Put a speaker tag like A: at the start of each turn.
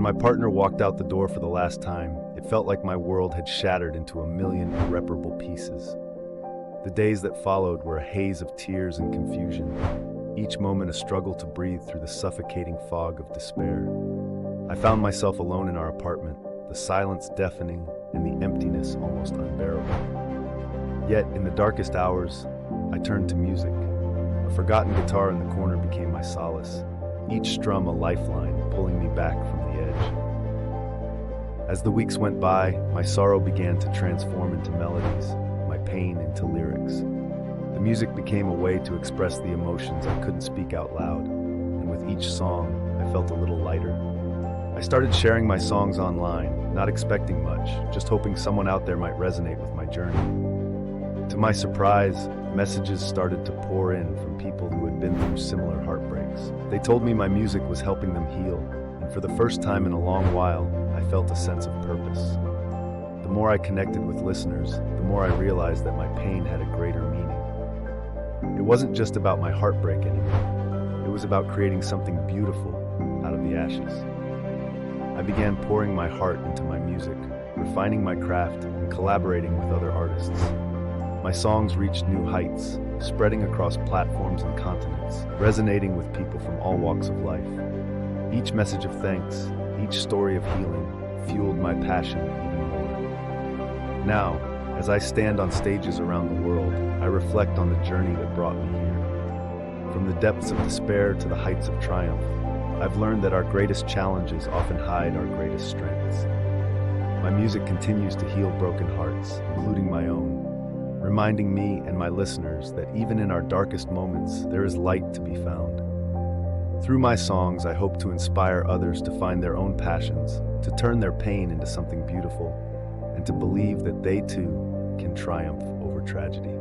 A: my partner walked out the door for the last time, it felt like my world had shattered into a million irreparable pieces. The days that followed were a haze of tears and confusion, each moment a struggle to breathe through the suffocating fog of despair. I found myself alone in our apartment, the silence deafening and the emptiness almost unbearable. Yet, in the darkest hours, I turned to music. A forgotten guitar in the corner became my solace, each strum a lifeline pulling me back from the edge. As the weeks went by, my sorrow began to transform into melodies, my pain into lyrics. The music became a way to express the emotions I couldn't speak out loud, and with each song, I felt a little lighter. I started sharing my songs online, not expecting much, just hoping someone out there might resonate with my journey. To my surprise, messages started to pour in from people who had been through similar heartbreaks. They told me my music was helping them heal, and for the first time in a long while, I felt a sense of purpose. The more I connected with listeners, the more I realized that my pain had a greater meaning. It wasn't just about my heartbreak anymore. It was about creating something beautiful out of the ashes. I began pouring my heart into my music, refining my craft, and collaborating with other artists. My songs reached new heights, spreading across platforms and continents, resonating with people from all walks of life. Each message of thanks, each story of healing, fueled my passion even more. Now, as I stand on stages around the world, I reflect on the journey that brought me here. From the depths of despair to the heights of triumph, I've learned that our greatest challenges often hide our greatest strengths. My music continues to heal broken hearts, including my own, reminding me and my listeners that even in our darkest moments, there is light to be found. Through my songs, I hope to inspire others to find their own passions, to turn their pain into something beautiful, and to believe that they too can triumph over tragedy.